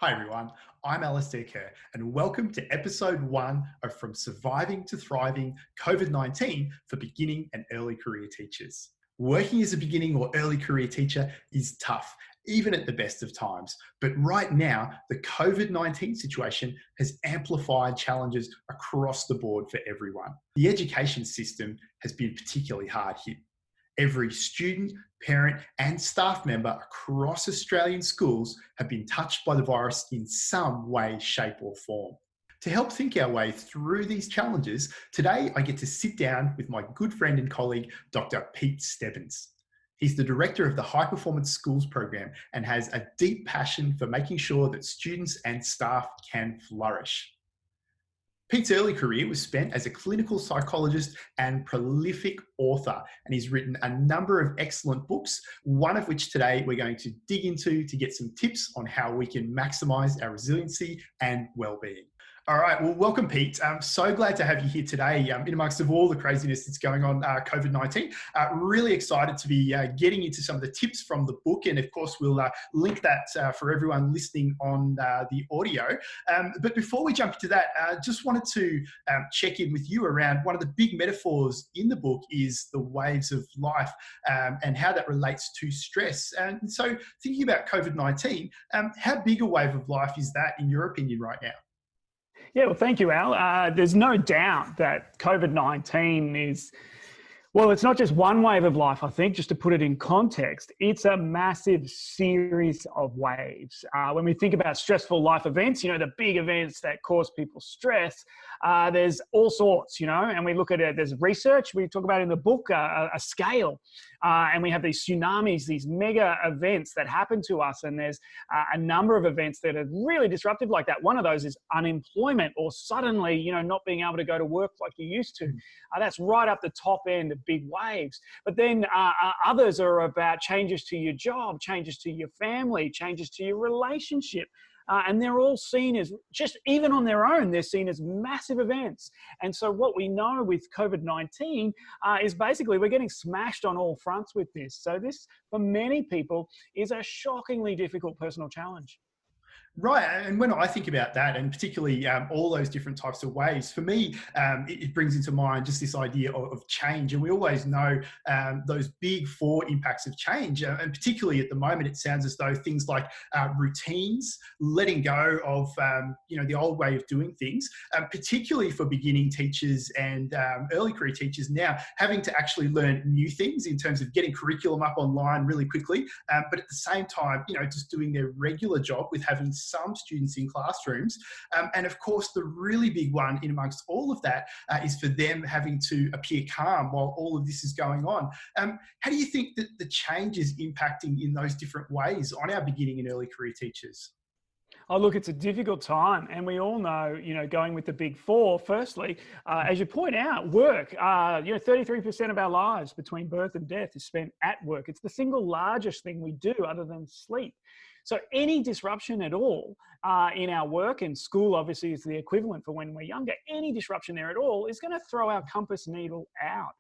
Hi everyone, I'm Alistair Kerr and welcome to episode 1 of From Surviving to Thriving COVID-19 for beginning and early career teachers. Working as a beginning or early career teacher is tough, even at the best of times. But right now, the COVID-19 situation has amplified challenges across the board for everyone. The education system has been particularly hard hit. Every student, parent, and staff member across Australian schools have been touched by the virus in some way, shape, or form. To help think our way through these challenges, today I get to sit down with my good friend and colleague, Dr. Pete Stebbins. He's the director of the High Performance Schools program and has a deep passion for making sure that students and staff can flourish. Pete's early career was spent as a clinical psychologist and prolific author, and he's written a number of excellent books, one of which today we're going to dig into to get some tips on how we can maximize our resiliency and well-being. All right, well, welcome, Pete. I'm so glad to have you here today in amongst of all the craziness that's going on, COVID-19. Really excited to be getting into some of the tips from the book. And of course, we'll link that for everyone listening on the audio. But before we jump into that, just wanted to check in with you around one of the big metaphors in the book is the waves of life and how that relates to stress. And so thinking about COVID-19, how big a wave of life is that in your opinion right now? Yeah, well, thank you, Al. There's no doubt that COVID-19 is, well, it's not just one wave of life, I think, just to put it in context. It's a massive series of waves. When we think about stressful life events, the big events that cause people stress, there's all sorts, and we look at it, there's research, we talk about in the book, a scale. And we have these tsunamis, these mega events that happen to us. And there's a number of events that are really disruptive like that. One of those is unemployment or suddenly, not being able to go to work like you used to. That's right up the top end of big waves. But then others are about changes to your job, changes to your family, changes to your relationship. And they're all seen as, just even on their own, they're seen as massive events. And so what we know with COVID-19 is basically we're getting smashed on all fronts with this. So this, for many people, is a shockingly difficult personal challenge. Right, and when I think about that, and particularly all those different types of ways, for me, it brings into mind just this idea of change. And we always know those big four impacts of change, and particularly at the moment, it sounds as though things like routines, letting go of the old way of doing things, particularly for beginning teachers and early career teachers now, having to actually learn new things in terms of getting curriculum up online really quickly, but at the same time, just doing their regular job with having some students in classrooms. And of course, the really big one in amongst all of that is for them having to appear calm while all of this is going on. How do you think that the change is impacting in those different ways on our beginning and early career teachers? Oh, look, it's a difficult time. And we all know, going with the big four, firstly, as you point out, work, 33% of our lives between birth and death is spent at work. It's the single largest thing we do other than sleep. So any disruption at all in our work, and school obviously is the equivalent for when we're younger, any disruption there at all is going to throw our compass needle out.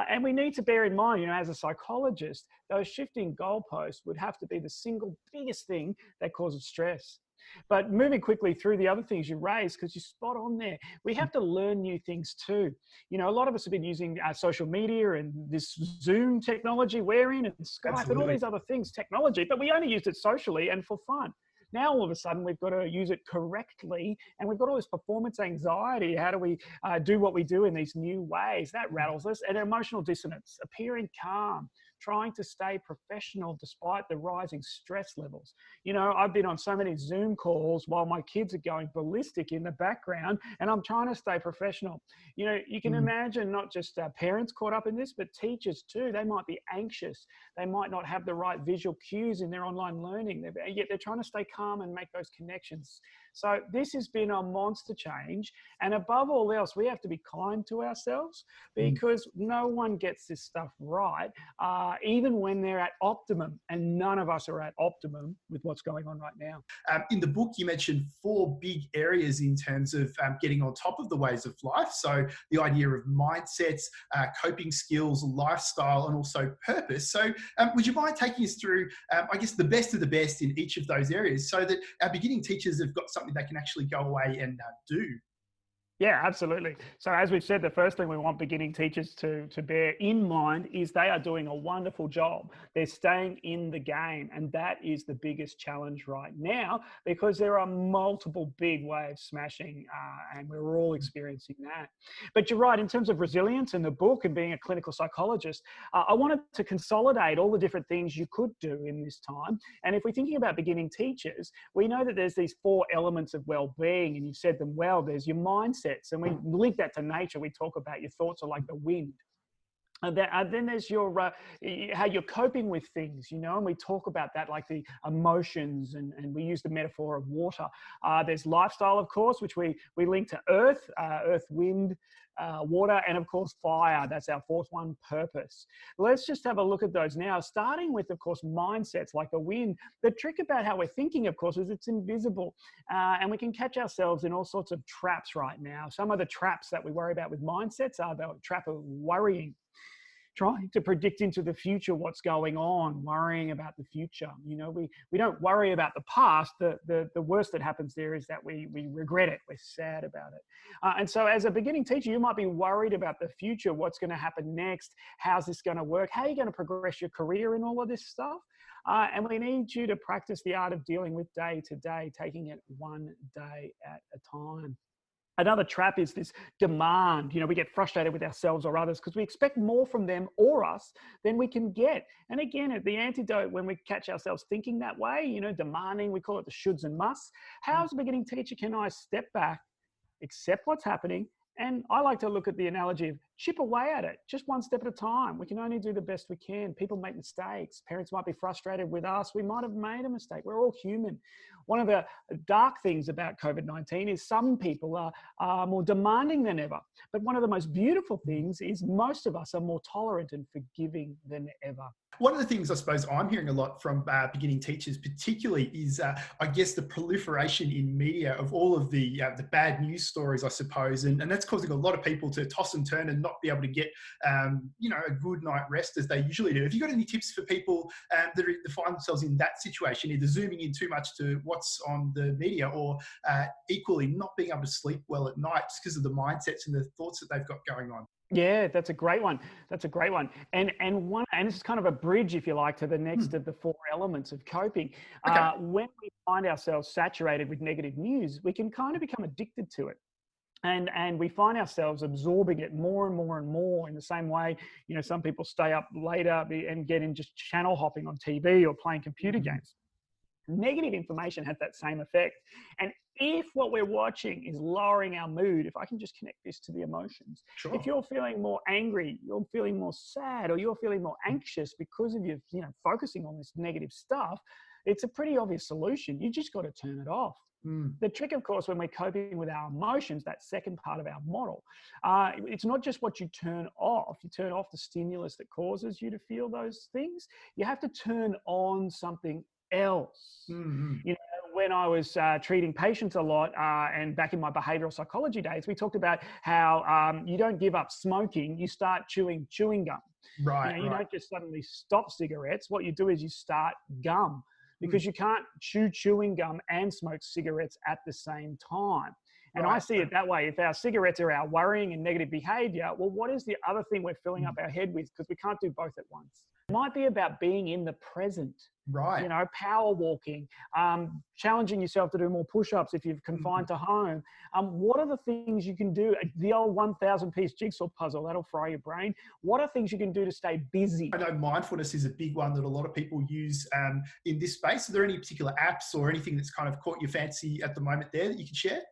And we need to bear in mind, as a psychologist, those shifting goalposts would have to be the single biggest thing that causes stress. But moving quickly through the other things you raised, because you're spot on there, we have to learn new things too. A lot of us have been using social media and this Zoom technology we're in and Skype Absolutely. and all these other things, technology, but we only used it socially and for fun. Now, all of a sudden, we've got to use it correctly, and we've got all this performance anxiety. How do we do what we do in these new ways? That rattles us. And emotional dissonance, appearing calm, trying to stay professional despite the rising stress levels. I've been on so many Zoom calls while my kids are going ballistic in the background, and I'm trying to stay professional. You can imagine not just parents caught up in this, but teachers too. They might be anxious. They might not have the right visual cues in their online learning, yet they're trying to stay calm and make those connections. So this has been a monster change. And above all else, we have to be kind to ourselves because no one gets this stuff right. even when they're at optimum. And none of us are at optimum with what's going on right now. In the book, you mentioned 4 big areas in terms of getting on top of the ways of life. So the idea of mindsets, coping skills, lifestyle, and also purpose. So would you mind taking us through, I guess, the best of the best in each of those areas so that our beginning teachers have got something they can actually go away and do? Yeah, absolutely. So as we've said, the first thing we want beginning teachers to bear in mind is they are doing a wonderful job. They're staying in the game. And that is the biggest challenge right now because there are multiple big waves smashing and we're all experiencing that. But you're right, in terms of resilience in the book and being a clinical psychologist, I wanted to consolidate all the different things you could do in this time. And if we're thinking about beginning teachers, we know that there's these 4 elements of well-being, and you've said them well. There's your mindset. And we link that to nature. We talk about your thoughts are like the wind. And then there's your how you're coping with things, and we talk about that like the emotions, and we use the metaphor of water. There's lifestyle, of course, which we link to earth, wind, water, and of course fire. That's our 4th one, purpose. Let's just have a look at those now, starting with, of course, mindsets like the wind. The trick about how we're thinking, of course, is it's invisible, and we can catch ourselves in all sorts of traps right now. Some of the traps that we worry about with mindsets are the trap of worrying, trying to predict into the future what's going on, worrying about the future. We don't worry about the past. The worst that happens there is that we regret it. We're sad about it. And so as a beginning teacher, you might be worried about the future, what's going to happen next, how's this going to work, how are you going to progress your career in all of this stuff. And we need you to practice the art of dealing with day to day, taking it one day at a time. Another trap is this demand. We get frustrated with ourselves or others because we expect more from them or us than we can get. And again, the antidote when we catch ourselves thinking that way, demanding, we call it the shoulds and musts. How as a beginning teacher can I step back, accept what's happening? And I like to look at the analogy of chip away at it, just one step at a time. We can only do the best we can. People make mistakes. Parents might be frustrated with us. We might have made a mistake. We're all human. One of the dark things about COVID-19 is some people are more demanding than ever. But one of the most beautiful things is most of us are more tolerant and forgiving than ever. One of the things I suppose I'm hearing a lot from beginning teachers particularly is, I guess, the proliferation in media of all of the bad news stories, I suppose. And that's causing a lot of people to toss and turn and not be able to get, a good night rest as they usually do. Have you got any tips for people that find themselves in that situation, either zooming in too much to what's on the media or equally not being able to sleep well at night just because of the mindsets and the thoughts that they've got going on? Yeah, that's a great one. And this is kind of a bridge, if you like, to the next of the 4 elements of coping. Okay. When we find ourselves saturated with negative news, we can kind of become addicted to it. And we find ourselves absorbing it more and more and more in the same way, some people stay up later and get in just channel hopping on TV or playing computer games. Negative information has that same effect. And if what we're watching is lowering our mood, if I can just connect this to the emotions, Sure. if you're feeling more angry, you're feeling more sad, or you're feeling more anxious because of you focusing on this negative stuff, it's a pretty obvious solution. You just got to turn it off. The trick, of course, when we're coping with our emotions, that second part of our model, it's not just what you turn off. You turn off the stimulus that causes you to feel those things. You have to turn on something else. When I was treating patients a lot and back in my behavioral psychology days, we talked about how you don't give up smoking, you start chewing gum. Right. You don't just suddenly stop cigarettes. What you do is you start gum, because you can't chew chewing gum and smoke cigarettes at the same time. And I see it that way. If our cigarettes are our worrying and negative behavior, well, what is the other thing we're filling up our head with? Because we can't do both at once. It might be about being in the present. Right. Power walking, challenging yourself to do more push-ups if you're confined to home. What are the things you can do? The old 1,000-piece jigsaw puzzle, that'll fry your brain. What are things you can do to stay busy? I know mindfulness is a big one that a lot of people use in this space. Are there any particular apps or anything that's kind of caught your fancy at the moment there that you can share?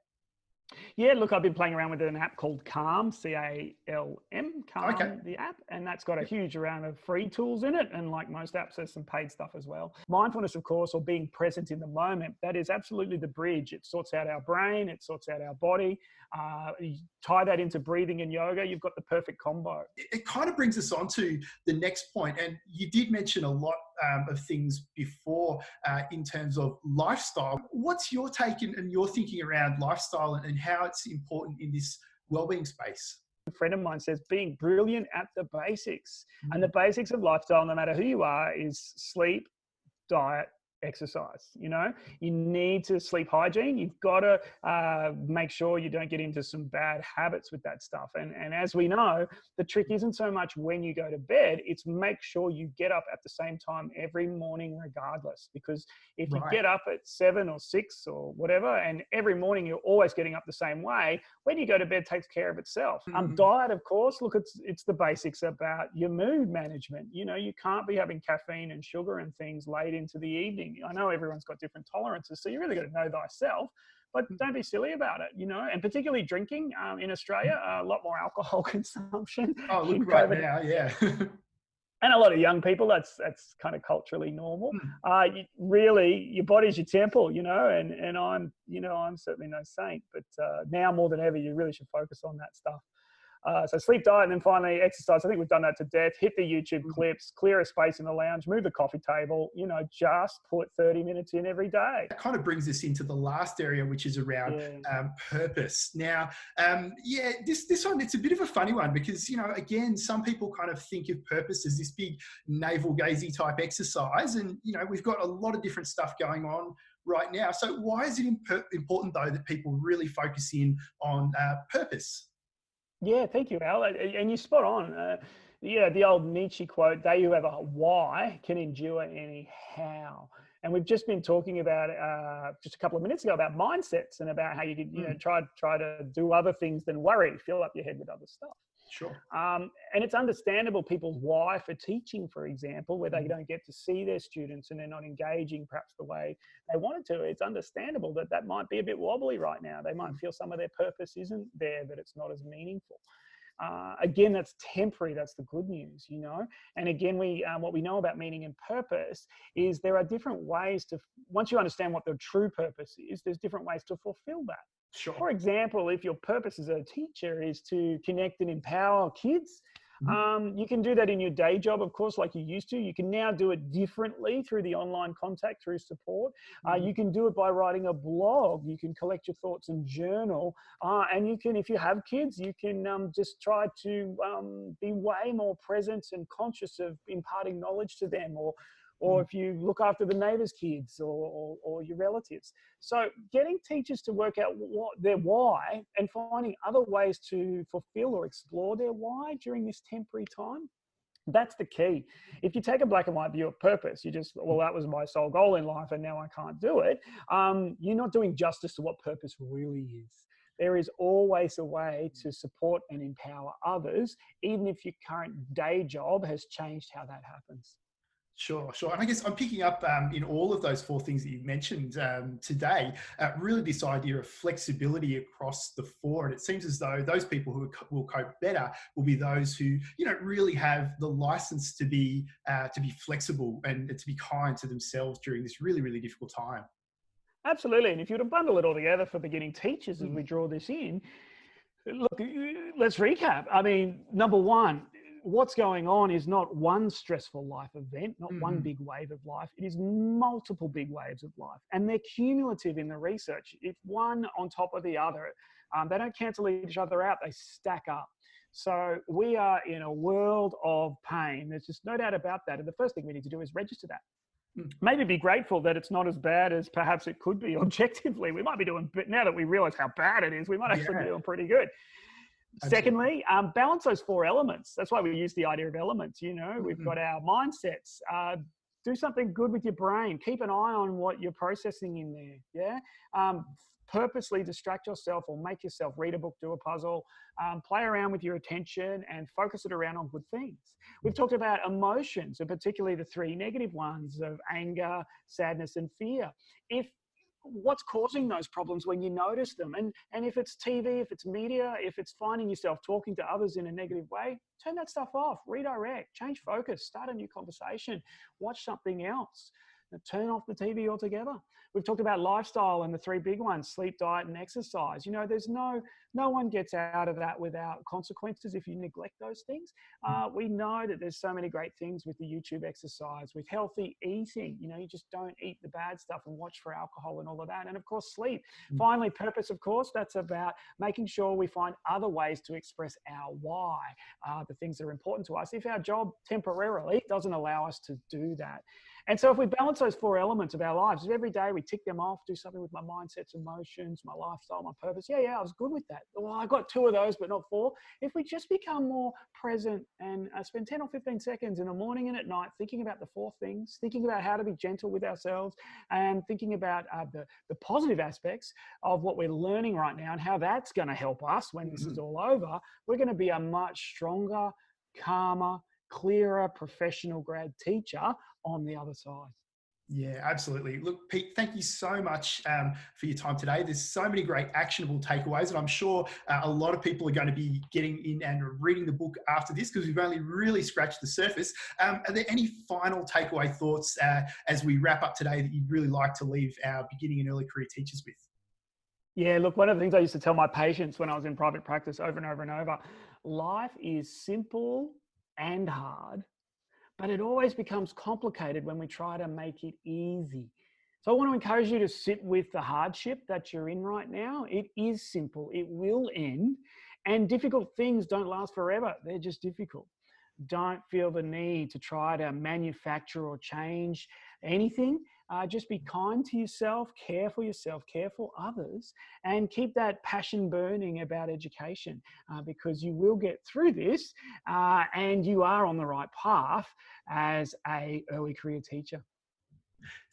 Yeah, look, I've been playing around with an app called Calm, Calm, Okay. Calm, the app, and that's got a Yep. huge amount of free tools in it. And like most apps, there's some paid stuff as well. Mindfulness, of course, or being present in the moment, that is absolutely the bridge. It sorts out our brain, it sorts out our body. You tie that into breathing and yoga, you've got the perfect combo. It kind of brings us on to the next point, and you did mention a lot of things before in terms of lifestyle. What's your take and your thinking around lifestyle and how it's important in this wellbeing space? A friend of mine says being brilliant at the basics. And the Mm. basics of lifestyle, no matter who you are, is sleep, diet, exercise. You need to sleep hygiene. You've got to make sure you don't get into some bad habits with that stuff. And as we know, the trick isn't so much when you go to bed, it's make sure you get up at the same time every morning regardless. Because if you Right. get up at 7 or 6 or whatever, and every morning you're always getting up the same way, when you go to bed, it takes care of itself. Mm. Diet, of course, look, it's the basics about your mood management. You can't be having caffeine and sugar and things late into the evening. I know everyone's got different tolerances, so you really got to know thyself, but don't be silly about it, and particularly drinking in Australia, a lot more alcohol consumption Oh, look, in right COVID, now, yeah. and a lot of young people, that's kind of culturally normal. Mm. Really, your body's your temple, and I'm certainly no saint, but now more than ever, you really should focus on that stuff. So sleep, diet, and then finally exercise. I think we've done that to death. Hit the YouTube clips, clear a space in the lounge, move the coffee table, just put 30 minutes in every day. That kind of brings us into the last area, which is around Yeah. purpose. Now, yeah, this one, it's a bit of a funny one because, again, some people kind of think of purpose as this big navel-gazing type exercise. And, we've got a lot of different stuff going on right now. So why is it important, though, that people really focus in on purpose? Yeah, thank you, Al. And you're spot on. The old Nietzsche quote, they who have a why can endure any how. And we've just been talking about just a couple of minutes ago about mindsets and about how you could, try to do other things than worry, fill up your head with other stuff. Sure. And it's understandable people's why for teaching, for example, where they don't get to see their students and they're not engaging perhaps the way they wanted to. It's understandable that might be a bit wobbly right now. They might feel some of their purpose isn't there, that it's not as meaningful. Again, that's temporary. That's the good news, And again, what we know about meaning and purpose is there are different ways to, once you understand what the true purpose is, there's different ways to fulfill that. Sure. For example, if your purpose as a teacher is to connect and empower kids, you can do that in your day job, of course, like you used to. You can now do it differently through the online contact, through support. You can do it by writing a blog. You can collect your thoughts and journal. And you can, if you have kids, you can just try to be way more present and conscious of imparting knowledge to them, or if you look after the neighbours' kids or your relatives. So getting teachers to work out what their why and finding other ways to fulfill or explore their why during this temporary time, that's the key. If you take a black and white view of purpose, you just, well, that was my sole goal in life and now I can't do it. You're not doing justice to what purpose really is. There is always a way to support and empower others, even if your current day job has changed how that happens. Sure. And I guess I'm picking up in all of those four things that you've mentioned today, really this idea of flexibility across the four. And it seems as though those people who will cope better will be those who, really have the license to be flexible and to be kind to themselves during this really, really difficult time. Absolutely. And if you were to bundle it all together for beginning teachers as we draw this in, look, let's recap. I mean, number one, what's going on is not one stressful life event, not one big wave of life. It is multiple big waves of life. And they're cumulative in the research. If one on top of the other, they don't cancel each other out, they stack up. So we are in a world of pain. There's just no doubt about that. And the first thing we need to do is register that. Maybe be grateful that it's not as bad as perhaps it could be objectively. We might be doing, but now that we realize how bad it is, we might actually be doing pretty good. Absolutely. Secondly, balance those four elements. That's why we use the idea of elements. We've got our mindsets. Do something good with your brain. Keep an eye on what you're processing in there. Yeah. Purposely distract yourself or make yourself read a book, do a puzzle, play around with your attention and focus it around on good things. We've talked about emotions, and particularly the three negative ones of anger, sadness, and fear. If what's causing those problems when you notice them. And if it's TV, if it's media, if it's finding yourself talking to others in a negative way, turn that stuff off, redirect, change focus, start a new conversation, watch something else. Turn off the TV altogether. We've talked about lifestyle and the three big ones: sleep, diet, and exercise. There's no one gets out of that without consequences if you neglect those things. We know that there's so many great things with the YouTube exercise, with healthy eating. You just don't eat the bad stuff and watch for alcohol and all of that. And of course, sleep. Finally, purpose, of course, that's about making sure we find other ways to express our why, the things that are important to us, if our job temporarily doesn't allow us to do that. And so if we balance those four elements of our lives, if every day we tick them off, do something with my mindsets, emotions, my lifestyle, my purpose. Yeah, I was good with that. Well, I got 2 of those, but not 4. If we just become more present and spend 10 or 15 seconds in the morning and at night thinking about the 4 things, thinking about how to be gentle with ourselves, and thinking about the positive aspects of what we're learning right now and how that's going to help us when this is all over, we're going to be a much stronger, calmer, clearer professional grad teacher on the other side. Yeah, absolutely. Look, Pete, thank you so much for your time today. There's so many great actionable takeaways, and I'm sure a lot of people are going to be getting in and reading the book after this, because we've only really scratched the surface. Are there any final takeaway thoughts as we wrap up today that you'd really like to leave our beginning and early career teachers with? Yeah, look, one of the things I used to tell my patients when I was in private practice over and over and over, life is simple and hard, but it always becomes complicated when we try to make it easy. So I want to encourage you to sit with the hardship that you're in right now. It is simple. It will end. And difficult things don't last forever. They're just difficult. Don't feel the need to try to manufacture or change anything. Just be kind to yourself, care for others, and keep that passion burning about education, because you will get through this, and you are on the right path as an early career teacher.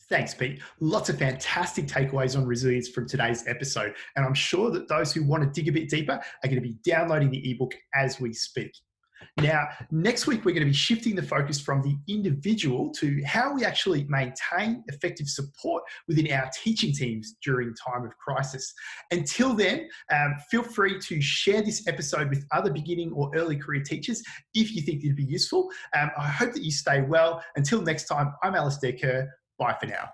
Thanks, Pete. Lots of fantastic takeaways on resilience from today's episode. And I'm sure that those who want to dig a bit deeper are going to be downloading the ebook as we speak. Now, next week, we're going to be shifting the focus from the individual to how we actually maintain effective support within our teaching teams during time of crisis. Until then, feel free to share this episode with other beginning or early career teachers if you think it'd be useful. I hope that you stay well. Until next time, I'm Alistair Kerr. Bye for now.